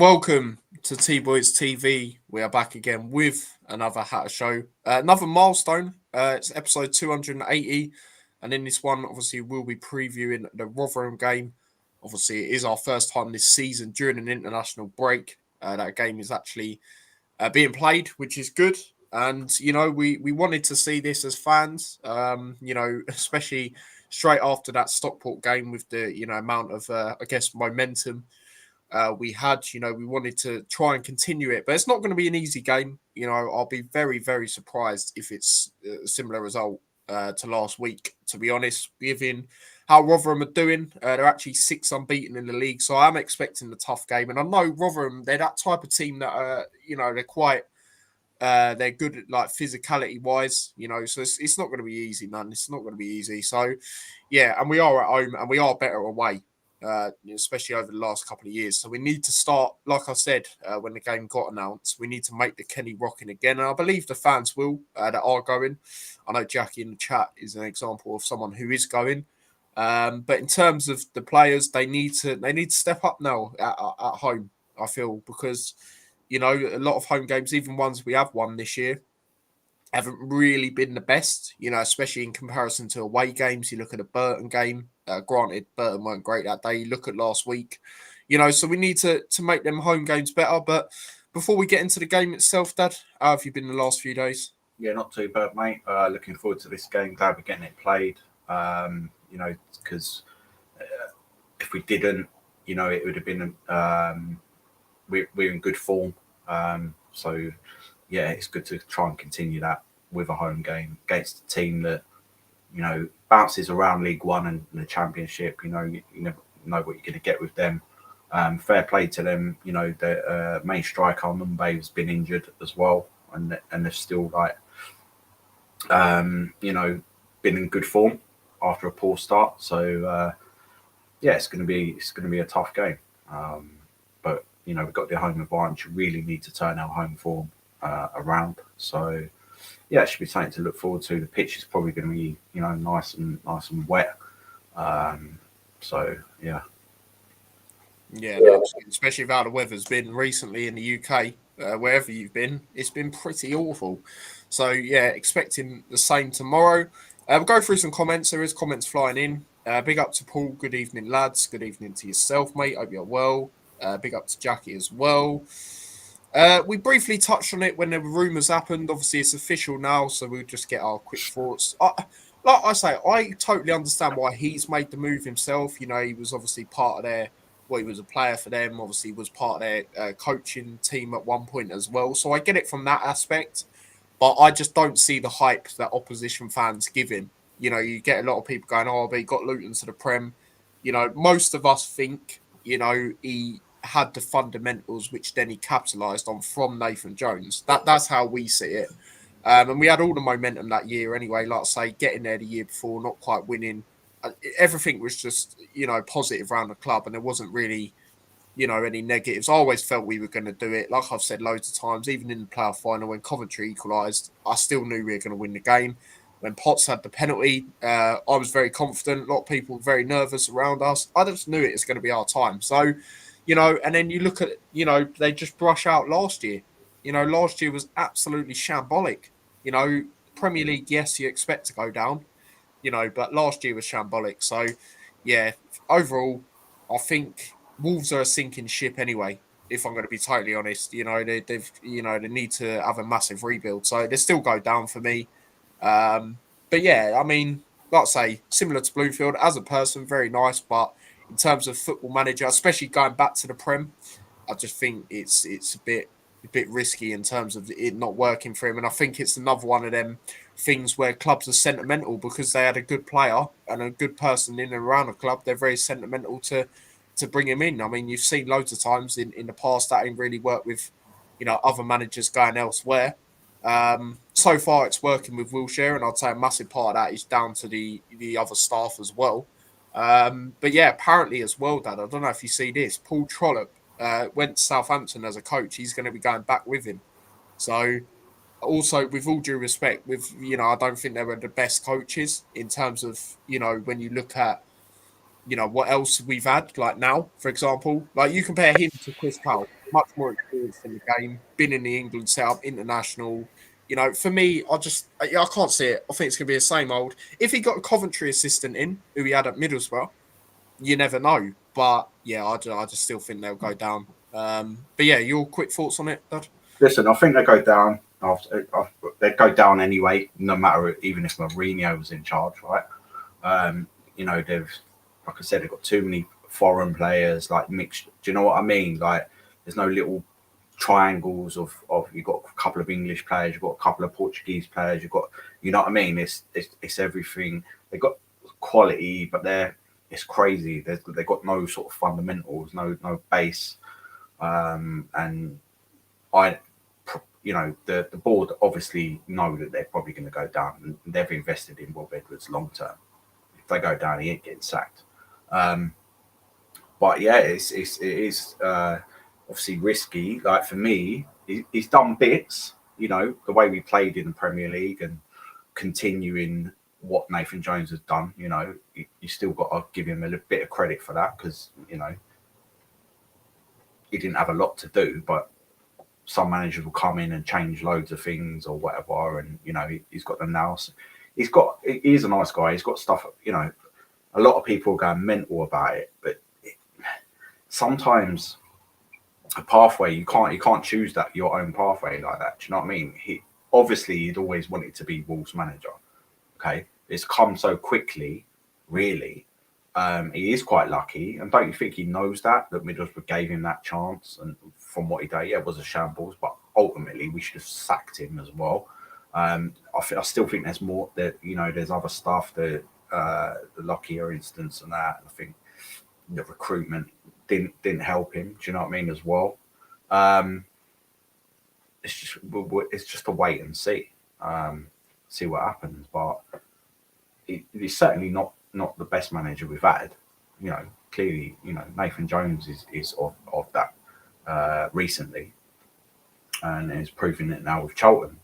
Welcome to T Boys TV. We are back again with another Hatter show, another milestone. It's episode 280, and in this one, obviously, we'll be previewing the Rotherham game. Obviously, it is our first time this season during an international break. That game is actually being played, which is good. And we wanted to see this as fans. Especially straight after that Stockport game with the amount of I guess momentum we had. We wanted to try and continue it, but it's not going to be an easy game. I'll be very, very surprised if it's a similar result to last week, to be honest, given how Rotherham are doing. They're actually 6 unbeaten in the league, so I'm expecting a tough game. And I know Rotherham, they're that type of team that, they're quite, they're good at like physicality wise, so it's not going to be easy, man. It's not going to be easy. So, yeah, and we are at home and we are better away especially over the last couple of years. So we need to start, like I said, when the game got announced, we need to make the Kenny rocking again. And I believe the fans will that are going. I know Jackie in the chat is an example of someone who is going. But in terms of the players, they need to step up now at home. I feel because a lot of home games, even ones we have won this year, haven't really been the best, especially in comparison to away games. You look at a Burton game. Granted, Burton weren't great that day. You look at last week, so we need to make them home games better. But before we get into the game itself, Dad, how have you been the last few days? Yeah, not too bad, mate. Looking forward to this game. Glad we're getting it played. Because if we didn't, it would have been we're in good form. So yeah, it's good to try and continue that with a home game against a team that bounces around League One and the Championship. You never know what you're going to get with them. Fair play to them. The main striker Mumbai has been injured as well, and they're still been in good form after a poor start. So yeah, it's going to be a tough game. But we've got the home advantage. We really need to turn our home form around. So yeah, it should be something to look forward to. The pitch is probably going to be nice and wet. So yeah. Yeah, especially if how the weather's been recently in the UK, wherever you've been, it's been pretty awful. So yeah, expecting the same tomorrow. We'll go through some comments. There is comments flying in. Big up to Paul. Good evening, lads. Good evening to yourself, mate. Hope you're well. Big up to Jackie as well. We briefly touched on it when the rumours happened. Obviously, it's official now, so we'll just get our quick thoughts. Like I say, I totally understand why he's made the move himself. He was obviously part of their, he was a player for them. Obviously, he was part of their coaching team at one point as well. So I get it from that aspect, but I just don't see the hype that opposition fans give him. You get a lot of people going, "Oh, but he got Luton to the Prem." Most of us think, he had the fundamentals, which then he capitalised on from Nathan Jones. That's how we see it. And we had all the momentum that year anyway. Like I say, getting there the year before, not quite winning. Everything was just, positive around the club, and there wasn't really, any negatives. I always felt we were going to do it. Like I've said loads of times, even in the playoff final when Coventry equalised, I still knew we were going to win the game. When Potts had the penalty, I was very confident. A lot of people were very nervous around us. I just knew it was going to be our time. So, and then you look at, they just brush out last year. Last year was absolutely shambolic. Premier League, yes, you expect to go down, but last year was shambolic. So, yeah, overall, I think Wolves are a sinking ship anyway, if I'm going to be totally honest. They've they need to have a massive rebuild. So they still go down for me. But yeah, I mean, like I say, similar to Bloomfield, as a person, very nice, but in terms of football manager, especially going back to the Prem, I just think it's a bit risky in terms of it not working for him. And I think it's another one of them things where clubs are sentimental because they had a good player and a good person in and around the club. They're very sentimental to bring him in. I mean, you've seen loads of times in the past that ain't really worked with, other managers going elsewhere. So far, it's working with Wilshere, and I'd say a massive part of that is down to the other staff as well. But yeah, apparently as well, Dad, I don't know if you see this, Paul Trollope went to Southampton as a coach. He's going to be going back with him. So also, with all due respect, I don't think they were the best coaches in terms of, when you look at, what else we've had, like now, for example, like you compare him to Chris Powell. much more experienced in the game, been in the England setup, international. For me, I can't see it. I think it's going to be the same old. If he got a Coventry assistant in, who he had at Middlesbrough, you never know. But yeah, I just still think they'll go down. But yeah, your quick thoughts on it, Dad? Listen, I think they go down. They go down anyway, no matter even if Mourinho was in charge, right? They've, like I said, they've got too many foreign players, like mixed. Do you know what I mean? Like, there's no little triangles of you've got a couple of English players, you've got a couple of Portuguese players, you've got, you know what I mean? It's everything. They've got quality, but it's crazy. They've got no sort of fundamentals, no base, and I. The board obviously know that they're probably going to go down, and they've invested in Rob Edwards long term. If they go down, he ain't getting sacked. But yeah, it is obviously risky. Like for me, he's done bits. The way we played in the Premier League and continuing what Nathan Jones has done. You still got to give him a little bit of credit for that because he didn't have a lot to do, but some managers will come in and change loads of things or whatever, and he's got them now. So he's a nice guy. He's got stuff. A lot of people are going mental about it, but sometimes a pathway you can't choose that your own pathway like that. Do you know what I mean? He'd always wanted to be Wolves manager. Okay, it's come so quickly, really. He is quite lucky, and don't you think he knows that Middlesbrough gave him that chance? And from what he did, yeah, it was a shambles, but ultimately we should have sacked him as well. I still think there's more. There's other stuff. The Lockyer instance and that. And I think the recruitment didn't help him. Do you know what I mean? As well, it's just a wait and see what happens. But he's certainly not the best manager we've had. Clearly, Nathan Jones is of that recently, and is proving it now with Charlton.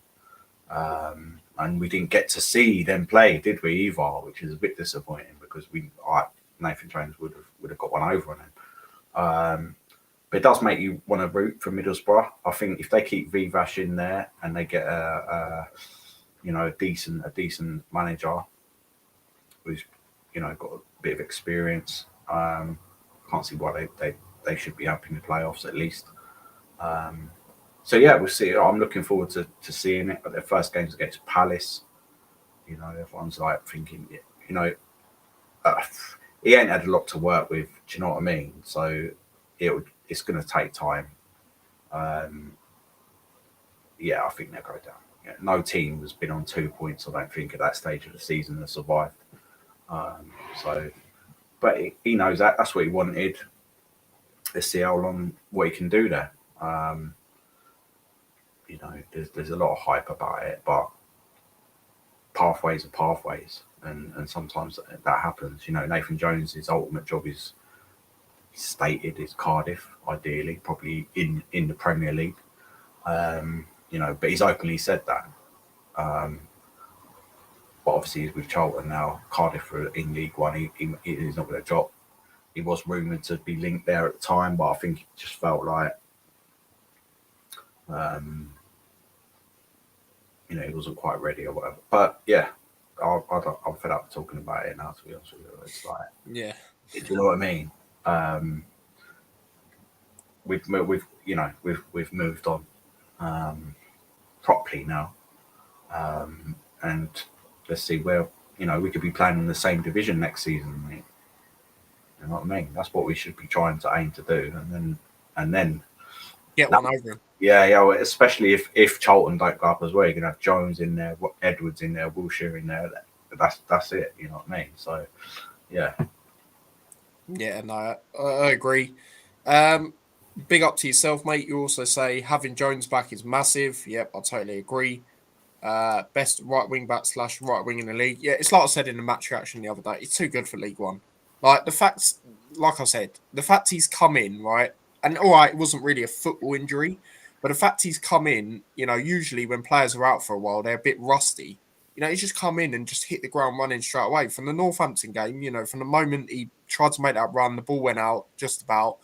And we didn't get to see them play, did we, either? Which is a bit disappointing because Nathan Jones would have got one over on him. But it does make you want to root for Middlesbrough. I think if they keep Vivash in there and they get a decent manager who's got a bit of experience, can't see why they should be up in the playoffs at least. So yeah, we'll see. I'm looking forward to seeing it. But their first game's against Palace. Everyone's like thinking, he ain't had a lot to work with. Do you know what I mean? So it's going to take time. Yeah, I think they'll go down. No team has been on 2 points, I don't think, at that stage of the season and survived. But he knows that. That's what he wanted. Let's see what he can do there. There's a lot of hype about it, but pathways are pathways, and sometimes that happens. Nathan Jones' ultimate job is stated is Cardiff, ideally, probably in the Premier League. But he's openly said that. But obviously, he's with Charlton now. Cardiff are in League One. He's not going to drop. He was rumoured to be linked there at the time, but I think it just felt like he wasn't quite ready or whatever. But yeah, I'm fed up talking about it now. To be honest with you, it's like, Yeah, do you know what I mean? We've moved on properly now, and let's see where we could be playing in the same division next season. Mate. You know what I mean? That's what we should be trying to aim to do, and then get one over him. Yeah, well, especially if Charlton don't go up as well, you're gonna have Jones in there, Edwards in there, Wilshere in there. That's it. You know what I mean? So, yeah. Yeah, no, I agree. Big up to yourself, mate. You also say having Jones back is massive. Yep, I totally agree. Best right wing back / right wing in the league. Yeah, it's like I said in the match reaction the other day. It's too good for League One. Like the fact, like I said, the fact he's come in, right, and all right, it wasn't really a football injury, but the fact he's come in, usually when players are out for a while, they're a bit rusty. He's just come in and just hit the ground running straight away. From the Northampton game, from the moment he tried to make that run, the ball went out just about.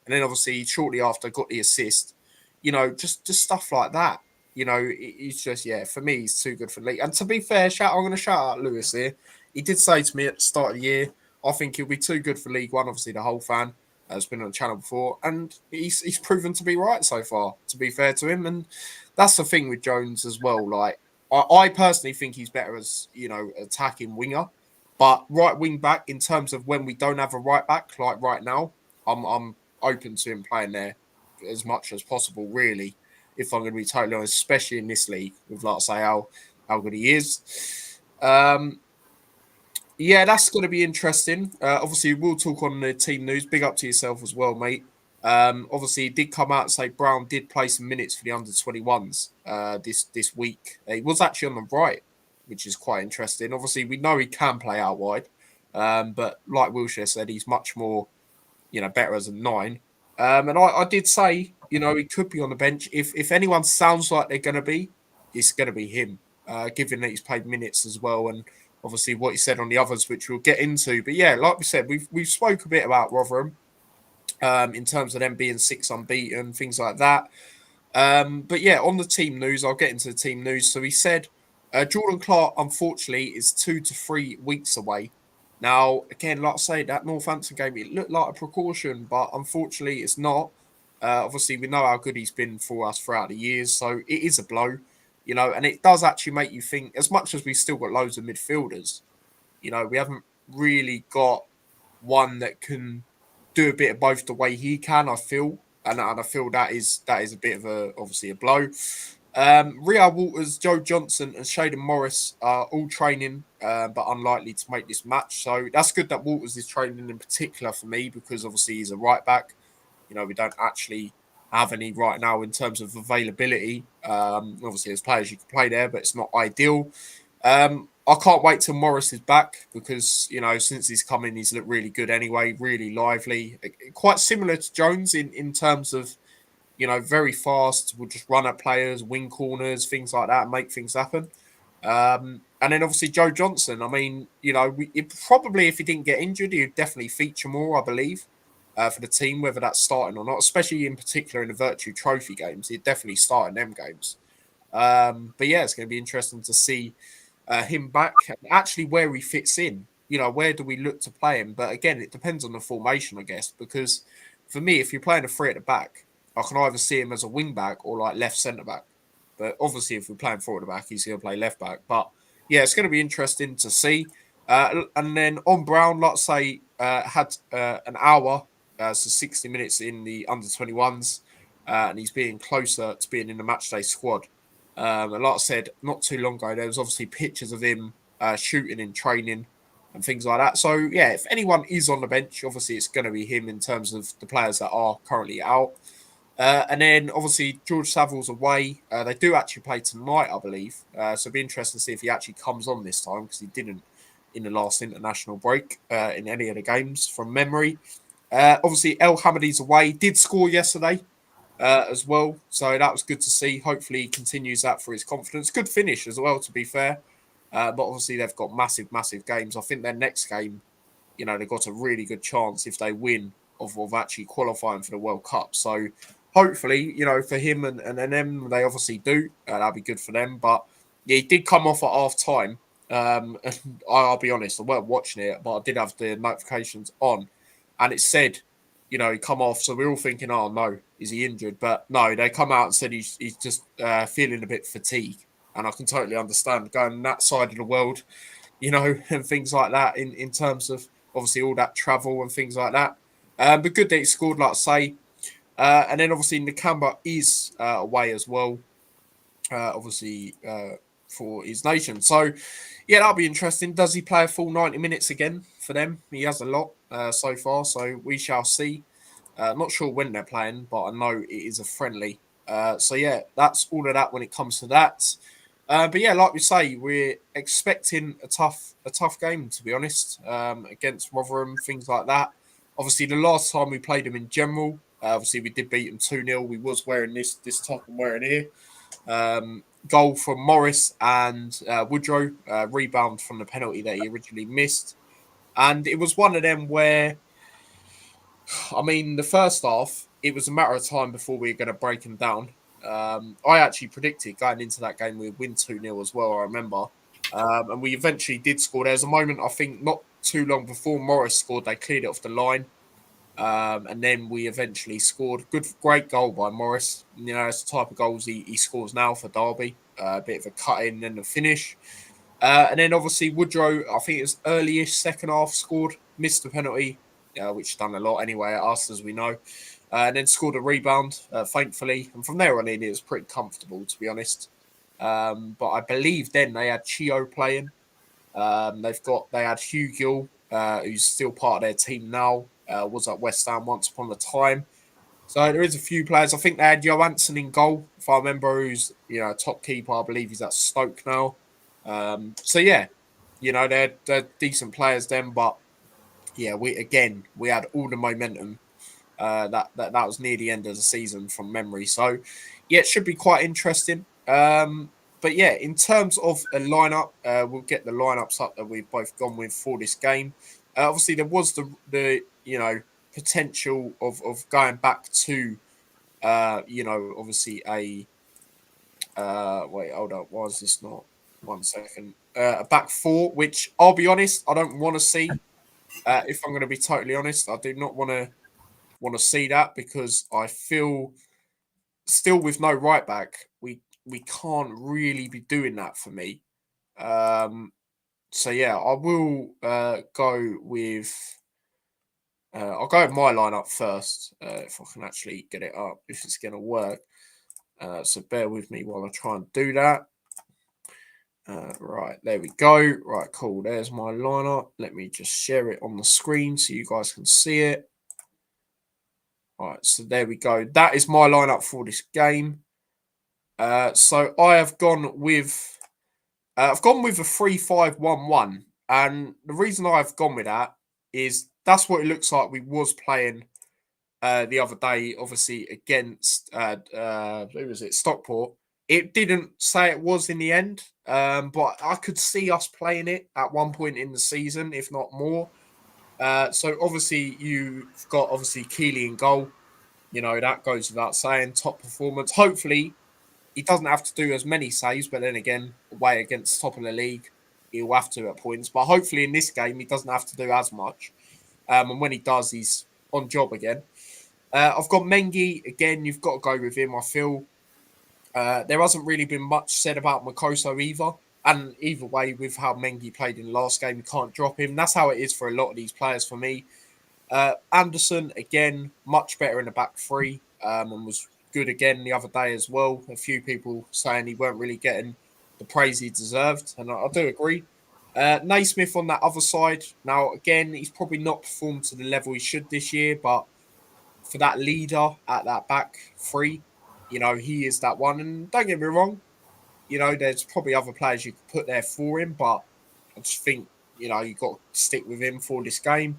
and then obviously shortly after got the assist. Just stuff like that. He's just, yeah, for me, he's too good for the league. And to be fair, I'm going to shout out Lewis here. He did say to me at the start of the year, I think he'll be too good for League One. Obviously, the whole fan has been on the channel before, and he's proven to be right so far. To be fair to him, and that's the thing with Jones as well. Like I personally think he's better as attacking winger, but right wing back in terms of when we don't have a right back like right now, I'm open to him playing there as much as possible. Really, if I'm going to be totally honest, especially in this league with like I say how good he is. Yeah, that's going to be interesting. Obviously, we'll talk on the team news. Big up to yourself as well, mate. Obviously, he did come out and say Brown did play some minutes for the under-21s this week. He was actually on the right, which is quite interesting. Obviously, we know he can play out wide, but like Wilshere said, he's much more better as a 9. And I did say, he could be on the bench. If anyone sounds like they're going to be, it's going to be him, given that he's played minutes as well. And obviously what he said on the others, which we'll get into. But yeah, like we said, we've spoke a bit about Rotherham in terms of them being 6 unbeaten, things like that. But yeah, on the team news, I'll get into the team news. So he said Jordan Clark, unfortunately, is 2 to 3 weeks away. Now, again, like I say, that Northampton game, it looked like a precaution, but unfortunately, it's not. Obviously, we know how good he's been for us throughout the years, so it is a blow, and it does actually make you think, as much as we've still got loads of midfielders, we haven't really got one that can do a bit of both the way he can, I feel. And I feel that is a bit of obviously a blow. Rio Walters, Joe Johnson, and Shaden Morris are all training, but unlikely to make this match. So that's good that Walters is training in particular for me, because obviously he's a right back. We don't actually have any right now in terms of availability. Obviously, there's players you can play there, but it's not ideal. I can't wait till Morris is back, because since he's come in, he's looked really good anyway, really lively, quite similar to Jones in terms of very fast, will just run at players, wing corners, things like that, make things happen. And then obviously Joe Johnson. I mean, probably, if he didn't get injured, he'd definitely feature more, I believe, for the team, whether that's starting or not, especially in particular in the Virtue Trophy games. He'd definitely start in them games. But yeah, it's going to be interesting to see him back and actually where he fits in. Where do we look to play him? But again, it depends on the formation, I guess, because for me, if you're playing a 3 at the back, I can either see him as a wing back or like left centre back. But obviously, if we're playing 4 at the back, he's going to play left back. But yeah, it's going to be interesting to see. And then on Brown, let's say, had an hour, so 60 minutes in the under-21s, and he's being closer to being in the matchday squad. And like I said, not too long ago, there was obviously pictures of him shooting in training and things like that. So yeah, if anyone is on the bench, obviously it's going to be him in terms of the players that are currently out. And then obviously George Saville's away. They do actually play tonight, I believe. So it'll be interesting to see if he actually comes on this time, because he didn't in the last international break in any of the games from memory. Obviously El Hamadi's away. Did score yesterday as well. So that was good to see. Hopefully he continues that for his confidence. Good finish as well, to be fair. But obviously they've got massive, massive games. I think their next game, they've got a really good chance, if they win, of actually qualifying for the World Cup. So hopefully, for him and them, they obviously do. That'll be good for them. But yeah, he did come off at half time. And I'll be honest, I weren't watching it, but I did have the notifications on. And it said, he come off. So we're all thinking, oh, no, is he injured? But no, they come out and said he's just feeling a bit fatigued. And I can totally understand going that side of the world, and things like that in terms of obviously all that travel and things like that. But good that he scored, like I say. And then obviously Nakamba is away as well, obviously for his nation. So, yeah, that'll be interesting. Does he play a full 90 minutes again for them? He has a lot so far, so we shall see. Not sure when they're playing, but I know it is a friendly. So, yeah, that's all of that when it comes to that. But yeah, like we say, we're expecting a tough game, to be honest, against Rotherham, things like that. Obviously, the last time we played them in general, obviously we did beat them 2-0. We was wearing this top I'm wearing here. Goal from Morris and Woodrow, rebound from the penalty that he originally missed. And it was one of them where I mean, the first half, it was a matter of time before we were going to break them down. I actually predicted going into that game we'd win 2-0 as well, I remember. And we eventually did score. There was a moment, I think, not too long before Morris scored, they cleared it off the line. And then we eventually scored. Great goal by Morris. You know, it's the type of goals he scores now for Derby. A bit of a cut in and a finish. And then obviously Woodrow, I think it was early-ish second half, scored, missed the penalty, which done a lot anyway at us, as we know. And then scored a rebound, thankfully. And from there on in, it was pretty comfortable, to be honest. But I believe then they had Chio playing. They had Hugh Gill, who's still part of their team now, was at West Ham once upon a time. So there is a few players. I think they had Johansson in goal, if I remember, who's top keeper. I believe he's at Stoke now. So yeah, they're decent players then, but yeah, we had all the momentum. That was near the end of the season from memory. So yeah, it should be quite interesting. But yeah, in terms of a lineup, we'll get the lineups up that we've both gone with for this game. Obviously, there was the potential of going back to obviously a wait, hold up, why is this not 1 second? A back four, which I'll be honest, I don't want to see. If I'm going to be totally honest, I do not want to see that because I feel still with no right back, we can't really be doing that for me. So yeah, I will go with. I'll go with my lineup first if I can actually get it up. If it's going to work, so bear with me while I try and do that. Right, there we go. Right, cool. There's my lineup. Let me just share it on the screen so you guys can see it. All right, so there we go. That is my lineup for this game. So I have gone with a 3-5-1-1, and the reason I've gone with that is that's what it looks like we was playing the other day, obviously against who was it, Stockport. It didn't say it was in the end, but I could see us playing it at one point in the season, if not more. So obviously you've got obviously Keeley in goal. You know, that goes without saying. Top performance. Hopefully, he doesn't have to do as many saves, but then again, away against top of the league, he'll have to at points. But hopefully in this game, he doesn't have to do as much. And when he does, he's on job again. I've got Mengi. Again, you've got to go with him, I feel. There hasn't really been much said about Makoso either. And either way, with how Mengi played in the last game, you can't drop him. That's how it is for a lot of these players for me. Anderson, again, much better in the back three and was good again the other day as well. A few people saying he weren't really getting the praise he deserved, and I do agree. Naismith on that other side. Now, again, he's probably not performed to the level he should this year, but for that leader at that back three, he is that one. And don't get me wrong, there's probably other players you could put there for him, but I just think, you've got to stick with him for this game.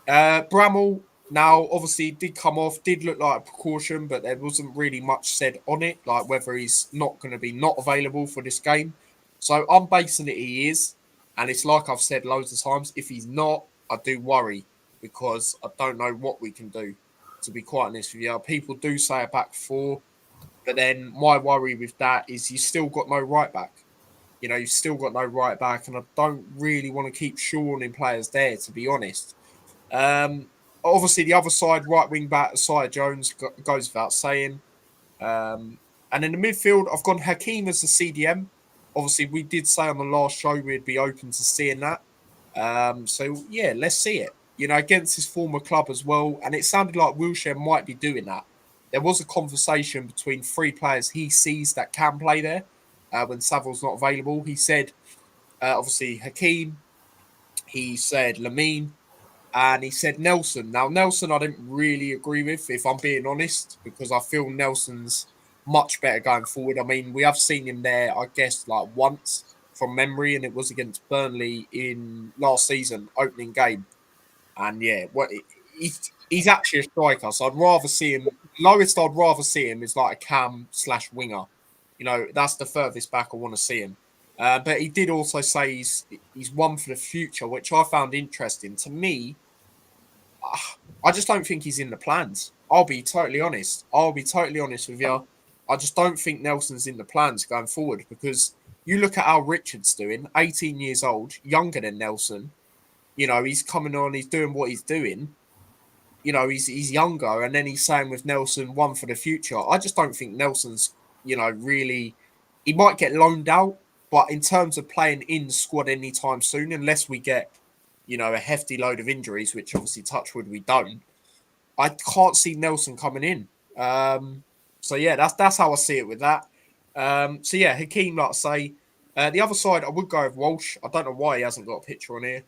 Bramall, now obviously did come off, did look like a precaution, but there wasn't really much said on it, like whether he's not going to be not available for this game. So I'm basing it he is, and it's like I've said loads of times, if he's not, I do worry because I don't know what we can do, to be quite honest with you. People do say a back four, but then my worry with that is you still got no right back. You've still got no right back, and I don't really want to keep Sean in players there, to be honest. Obviously, the other side, right wing back, Isaiah Jones goes without saying. And in the midfield, I've gone Hakeem as the CDM. Obviously, we did say on the last show we'd be open to seeing that. So yeah, let's see it. Against his former club as well, and it sounded like Wilshere might be doing that. There was a conversation between three players he sees that can play there when Saville's not available. He said, obviously, Hakeem. He said Lamine. And he said Nelson. Now, Nelson, I didn't really agree with, if I'm being honest, because I feel Nelson's much better going forward. I mean, we have seen him there, I guess, like once from memory, and it was against Burnley in last season, opening game. And yeah, he's actually a striker, so I'd rather see him. Lowest I'd rather see him is like a cam/winger. That's the furthest back I want to see him. But he did also say he's one for the future, which I found interesting. To me, I just don't think he's in the plans. I'll be totally honest. I'll be totally honest with you. I just don't think Nelson's in the plans going forward because you look at how Richard's doing, 18 years old, younger than Nelson. You know, he's coming on, he's doing what he's doing. You know, he's younger, and then he's saying with Nelson, one for the future. I just don't think Nelson's, really. He might get loaned out, but in terms of playing in the squad anytime soon, unless we get, a hefty load of injuries, which obviously touchwood we don't. I can't see Nelson coming in. So yeah, that's how I see it with that. So yeah, Hakeem, like I say, the other side I would go with Walsh. I don't know why he hasn't got a picture on here.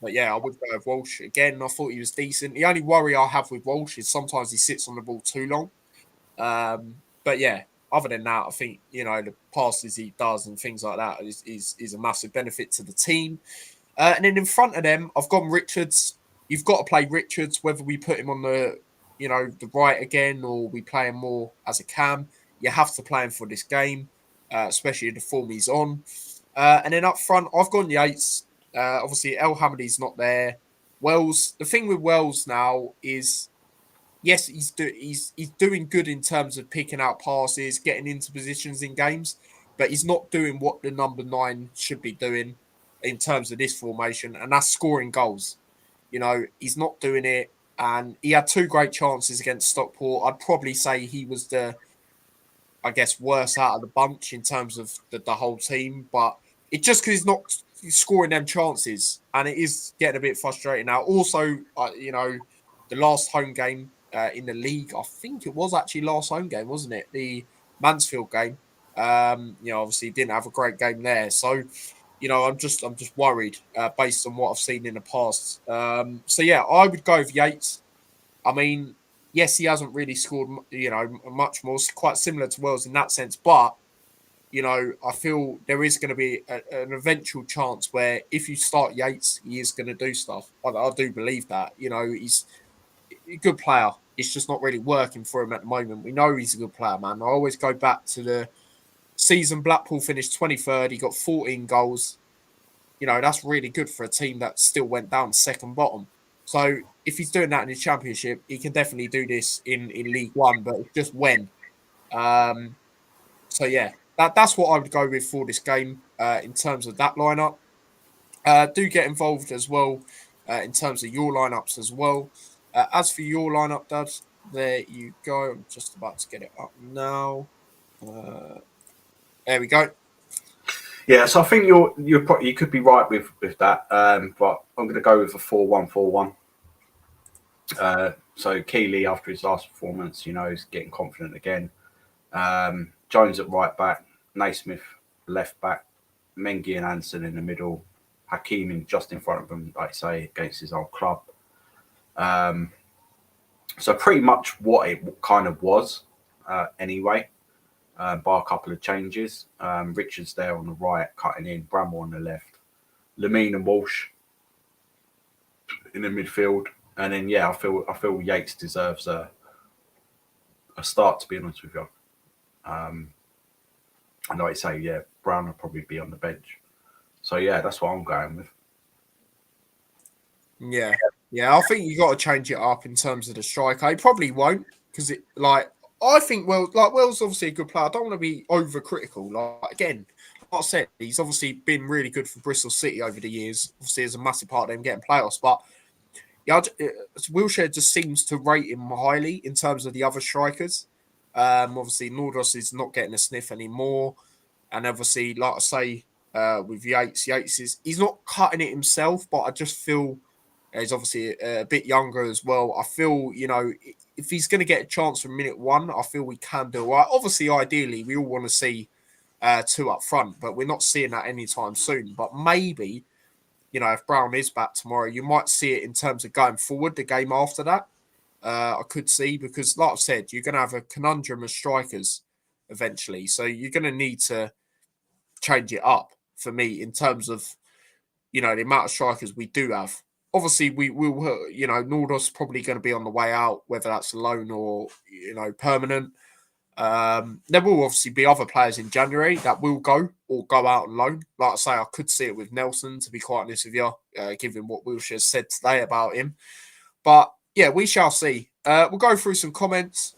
But yeah, I would go with Walsh. Again, I thought he was decent. The only worry I have with Walsh is sometimes he sits on the ball too long. But yeah, other than that, I think, the passes he does and things like that is a massive benefit to the team. And then in front of them, I've gone Richards. You've got to play Richards, whether we put him on the right again or we play him more as a cam. You have to play him for this game, especially the form he's on. And then up front, I've gone Yates. Obviously, El Hamadi's not there. Wells, the thing with Wells now is, yes, he's doing good in terms of picking out passes, getting into positions in games, but he's not doing what the number 9 should be doing in terms of this formation, and that's scoring goals. He's not doing it, and he had 2 great chances against Stockport. I'd probably say he was worse out of the bunch in terms of the whole team, but it's just because he's not scoring them chances, and it is getting a bit frustrating now. Also, the last home game in the league, I think it was actually last home game, wasn't it? The Mansfield game. Obviously didn't have a great game there, so I'm just worried based on what I've seen in the past. So yeah, I would go with Yates. I mean, yes, he hasn't really scored, much more. It's quite similar to Wells in that sense, but I feel there is going to be an eventual chance where if you start Yates, he is going to do stuff. I do believe that. He's a good player. It's just not really working for him at the moment. We know he's a good player, man. I always go back to the season Blackpool finished 23rd. He got 14 goals. That's really good for a team that still went down second bottom. So if he's doing that in his championship, he can definitely do this in League One, but it's just when. So yeah, that's what I would go with for this game in terms of that lineup. Do get involved as well in terms of your lineups as well. As for your lineup, Dad, there you go. I'm just about to get it up now. There we go. Yeah, so I think you could be right with that, but I'm going to go with a 4-1-4-1. So Keeley, after his last performance, is getting confident again. Jones at right back, Naismith left back, Mengi and Anson in the middle, Hakeem just in front of them, like I say, against his old club. So pretty much what it kind of was anyway, bar a couple of changes. Richards there on the right, cutting in, Bramwell on the left, Lamine and Walsh in the midfield. And then, yeah, I feel Yates deserves a start, to be honest with you. And like I say, yeah, Brown will probably be on the bench. So yeah, that's what I'm going with. Yeah, I think you got to change it up in terms of the striker. He probably won't because I think Wells obviously a good player. I don't want to be overcritical. Like again, like I said, he's obviously been really good for Bristol City over the years. Obviously, as a massive part of them getting playoffs, but yeah, Wilshere just seems to rate him highly in terms of the other strikers. Obviously, Nordos is not getting a sniff anymore. And obviously, like I say, with Yates he's not cutting it himself, but I just feel he's obviously a bit younger as well. I feel, if he's going to get a chance from minute 1, I feel we can do it. Obviously, ideally, we all want to see 2 up front, but we're not seeing that anytime soon. But maybe, if Brown is back tomorrow, you might see it in terms of going forward, the game after that. I could see because, like I said, you're going to have a conundrum of strikers eventually. So you're going to need to change it up for me in terms of, the amount of strikers we do have. Obviously, we will, Nordos probably going to be on the way out, whether that's loan or, permanent. There will obviously be other players in January that will go or go out on loan. Like I say, I could see it with Nelson, to be quite honest with you, given what Wilshere said today about him. But yeah, we shall see. We'll go through some comments.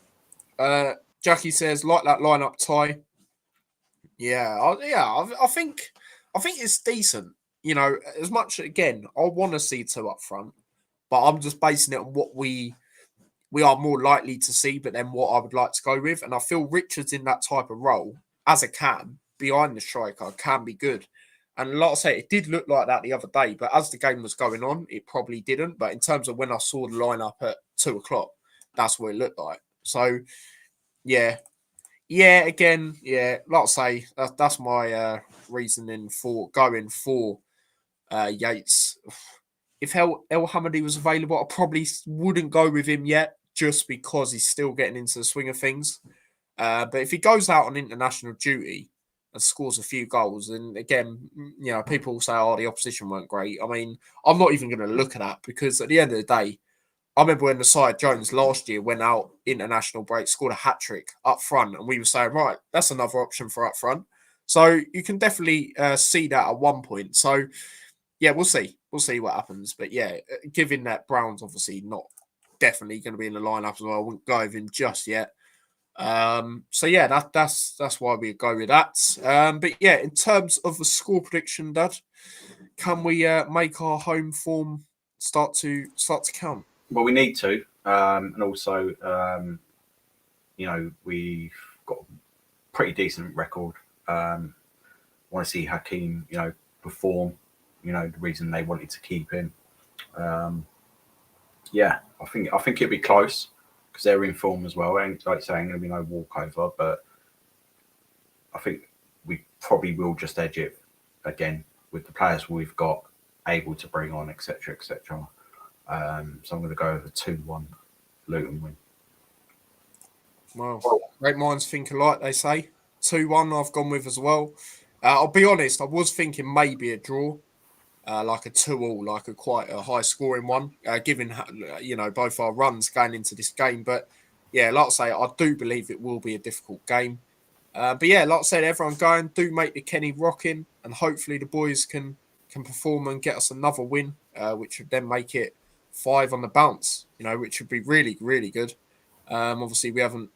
Jackie says, like that lineup tie. I think it's decent. You know, as much again, I want to see two up front, but I'm just basing it on what we are more likely to see, but then what I would like to go with. And I feel Richards in that type of role as a cam behind the striker can be good. And like I say, it did look like that the other day, but as the game was going on, it probably didn't. But in terms of when I saw the lineup at 2 o'clock, that's what it looked like. So yeah, again, like I say, that's my reasoning for going for Yates. If El Hamadi was available, I probably wouldn't go with him yet, just because he's still getting into the swing of things. But if he goes out on international duty and scores a few goals, and again, you know, people say, "Oh, the opposition weren't great." I mean, I'm not even going to look at that because at the end of the day, I remember when Messiah Jones last year went out international break, scored a hat trick up front, and we were saying, right, that's another option for up front. So you can definitely see that at one point. So yeah, we'll see. We'll see what happens. But yeah, given that Brown's obviously not definitely going to be in the lineup as well, I wouldn't go with him just yet. So yeah, that's why we go with that. But yeah, in terms of the score prediction, Dad, can we make our home form start to count? Well, we need to, and also, you know, we've got a pretty decent record. Want to see Hakeem, you know, perform. You know, the reason they wanted to keep him. Um, yeah, I think it'd be close because they're in form as well. And like saying, there'll be no walkover, but I think we probably will just edge it again with the players we've got able to bring on, etc., etc. So I'm going to go over 2-1 Luton win. Well, great minds think alike, they say. 2-1 I've gone with as well. I'll be honest, I was thinking maybe a draw, like a 2-2, like a quite a high scoring one, given, you know, both our runs going into this game. But yeah, like I say, I do believe it will be a difficult game. But yeah, like I said, everyone going, do make the Kenny rocking, and hopefully the boys can perform and get us another win, which would then make it 5 on the bounce, you know, which would be really, really good. Obviously, we haven't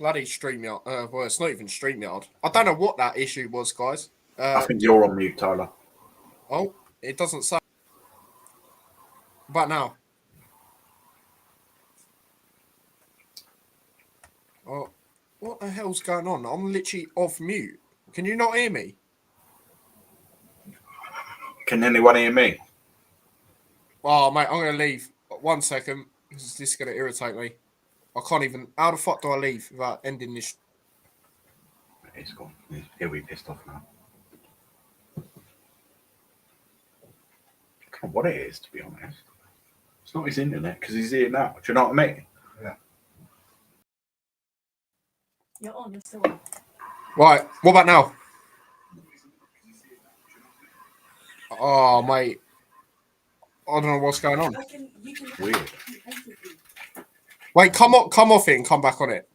Bloody StreamYard. Well, it's not even StreamYard. I don't know what that issue was, guys. I think you're on mute, Tyler. Oh, it doesn't say. But now. Oh, what the hell's going on? I'm literally off mute. Can you not hear me? Can anyone hear me? Oh, mate, I'm going to leave. 1 second. This is going to irritate me. I can't even. How the fuck do I leave without ending this? He's gone. He'll be pissed off now. I don't know what it is, to be honest. It's not his internet because he's here now. Do you know what I mean? Yeah. You're on, you're still on. Right, what about now? Oh, mate. I don't know what's going on. Weird. Wait, come off it and come back on it.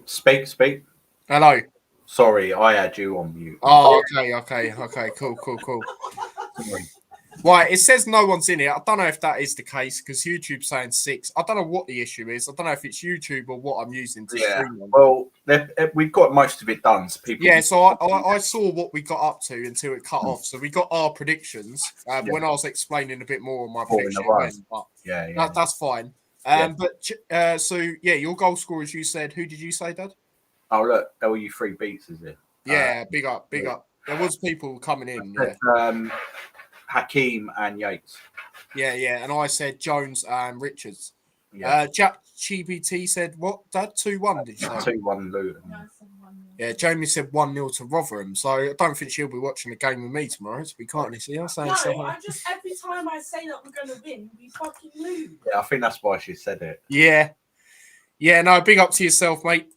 Speak. Hello. Sorry, I had you on mute. Oh, okay. Cool. Sorry. Right, it says no one's in it. I don't know if that is the case because YouTube's saying 6. I don't know what the issue is. I don't know if it's YouTube or what I'm using to stream on. Well, we've got most of it done. So people. Yeah, so I saw what we got up to until it cut off. So we got our predictions when I was explaining a bit more on my prediction. But that's fine. Your goal scorers, you said, who did you say, Dad? Oh, look, LU3 beats, is it? Yeah, big up. There was people coming in. Hakeem and Yates. Yeah, and I said Jones and Richards. Yeah. Jack GPT said what? Dad 2-1. Did you say 2-1 Luton? Yeah, Jamie said 1-0 to Rotherham. So I don't think she'll be watching the game with me tomorrow. To be quite honest, here, I just every time I say that we're going to win, we fucking lose. Yeah, I think that's why she said it. Yeah. No, big up to yourself, mate.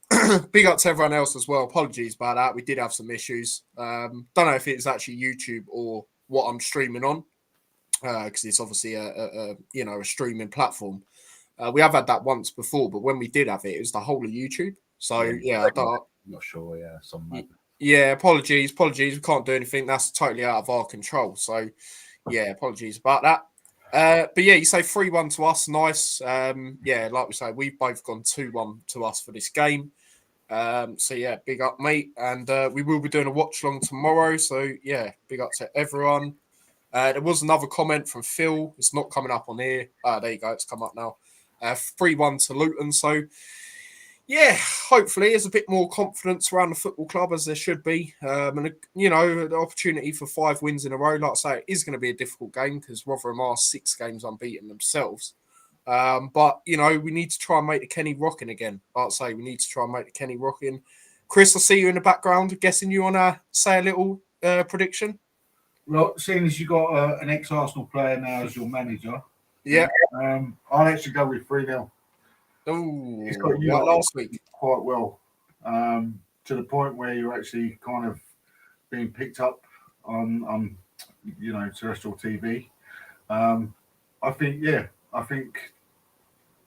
Big up to everyone else as well. Apologies about that. We did have some issues. Don't know if it's actually YouTube or what I'm streaming on, because it's obviously a streaming platform. We have had that once before, but when we did have it, it was the whole of YouTube. So I'm not sure. Yeah, apologies. We can't do anything. That's totally out of our control. So apologies about that. But yeah, you say 3-1 to us. Nice. Like we say, we've both gone 2-1 to us for this game. Big up, mate. And we will be doing a watch long tomorrow. So big up to everyone. There was another comment from Phil. It's not coming up on here. There you go. It's come up now. 3-1 to Luton. So hopefully there's a bit more confidence around the football club as there should be. The opportunity for 5 wins in a row. Like I say, it is going to be a difficult game because Rotherham are 6 games unbeaten themselves. But we need to try and make the Kenny rocking again. Like I say, we need to try and make the Kenny rocking. Chris, I see you in the background. Guessing you want to say a little prediction? Well, seeing as you got an ex-Arsenal player now as your manager, I'll actually go with 3-0. Oh, he's got you last week quite well, to the point where you're actually kind of being picked up on terrestrial TV. I think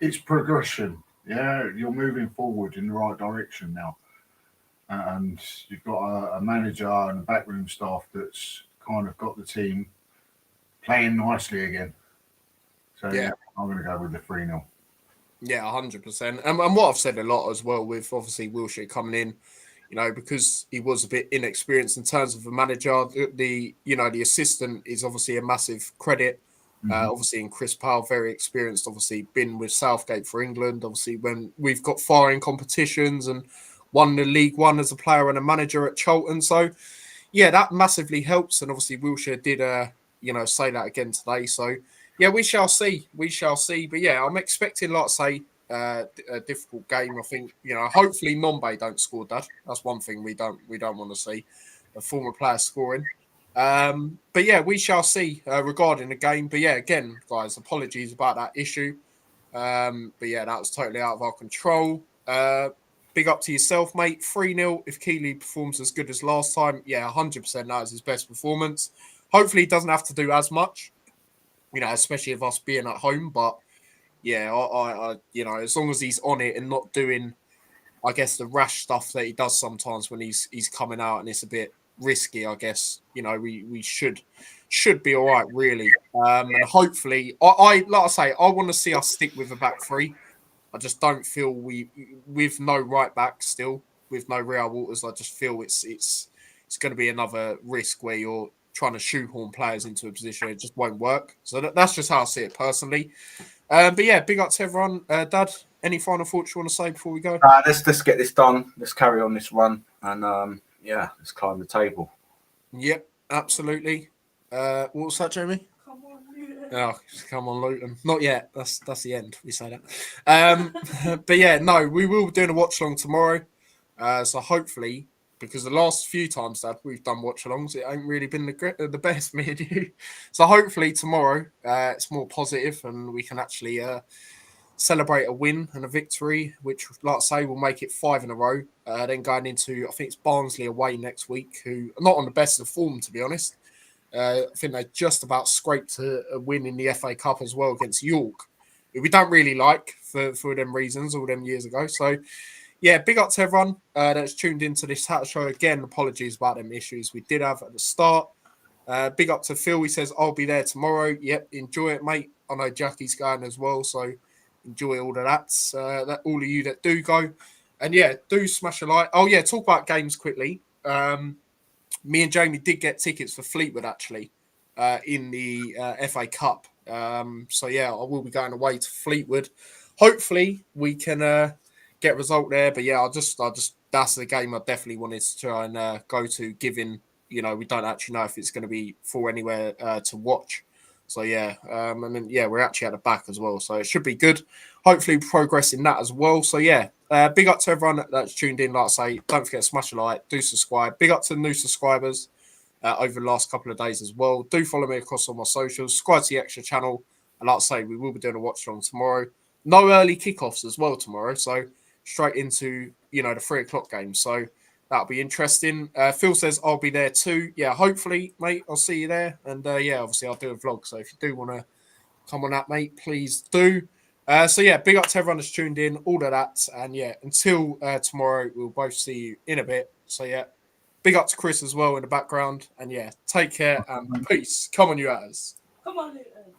it's progression. Yeah, you're moving forward in the right direction now, and you've got a manager and a backroom staff that's kind of got the team playing nicely again. So I'm going to go with the 3-0. Yeah, 100%. And what I've said a lot as well with obviously Wilshere coming in, because he was a bit inexperienced in terms of a manager. The assistant is obviously a massive credit. Obviously, in Chris Powell, very experienced. Obviously, been with Southgate for England. Obviously, when we've got far in competitions and won the League One as a player and a manager at Charlton. So, that massively helps. And obviously, Wilshere did, say that again today. So, we shall see. But I'm expecting, like I say, a difficult game. I think, hopefully Nombe don't score, Dad. That's one thing we don't want to see, a former player scoring. But we shall see regarding the game. But again, guys, apologies about that issue. That was totally out of our control. Big up to yourself, mate. 3-0 if Keeley performs as good as last time. 100% that is his best performance. Hopefully he doesn't have to do as much, especially of us being at home. But I as long as he's on it and not doing, I guess, the rash stuff that he does sometimes when he's coming out and it's a bit risky, I guess, we should be all right, really. And hopefully, I like I say, I want to see us stick with the back three. I just don't feel with no right back still, with no Real Waters, I just feel it's going to be another risk where you're trying to shoehorn players into a position it just won't work. So that's just how I see it personally. But yeah, big up to everyone. Dad, any final thoughts you want to say before we go? Let's get this done. Let's carry on this run, and let's climb the table. Yep, absolutely. What was that, Jamie? Come on, Luton. Oh, come on, Luton. Not yet. That's the end. We say that. But yeah, no, we will be doing a watch along tomorrow. So hopefully, because the last few times that we've done watch alongs, it ain't really been the best, me and you. So hopefully tomorrow it's more positive and we can actually celebrate a win and a victory, which, like I say, will make it 5 in a row. Then going into, I think it's Barnsley away next week, who are not on the best of form, to be honest. I think they just about scraped a win in the FA Cup as well against York, who we don't really like for them reasons all them years ago. So, yeah, big up to everyone that's tuned into this Hat Show. Again, apologies about them issues we did have at the start. Big up to Phil. He says, I'll be there tomorrow. Yep, enjoy it, mate. I know Jackie's going as well, so enjoy all of that. All of you that do go. And, yeah, do smash a like. Oh, yeah, talk about games quickly. Me and Jamie did get tickets for Fleetwood, actually, in the FA Cup. So, yeah, I will be going away to Fleetwood. Hopefully, we can get a result there. But, yeah, I just that's the game I definitely wanted to try and go to, given, we don't actually know if it's going to be for anywhere to watch. So, yeah, and then, yeah, we're actually at the back as well. So, it should be good. Hopefully, progress in that as well. So, yeah, big up to everyone that's tuned in. Like I say, don't forget to smash a like, do subscribe. Big up to the new subscribers over the last couple of days as well. Do follow me across all my socials. Subscribe to the extra channel. And like I say, we will be doing a watch along tomorrow. No early kickoffs as well tomorrow. So, straight into, the 3:00 game. So, that'll be interesting. Phil says I'll be there too. Yeah, hopefully, mate, I'll see you there. And yeah, obviously I'll do a vlog. So if you do want to come on that, mate, please do. So yeah, big up to everyone that's tuned in, all of that. And yeah, until tomorrow, we'll both see you in a bit. So yeah, big up to Chris as well in the background. And yeah, take care and peace. Come on, you guys. Come on, Luton.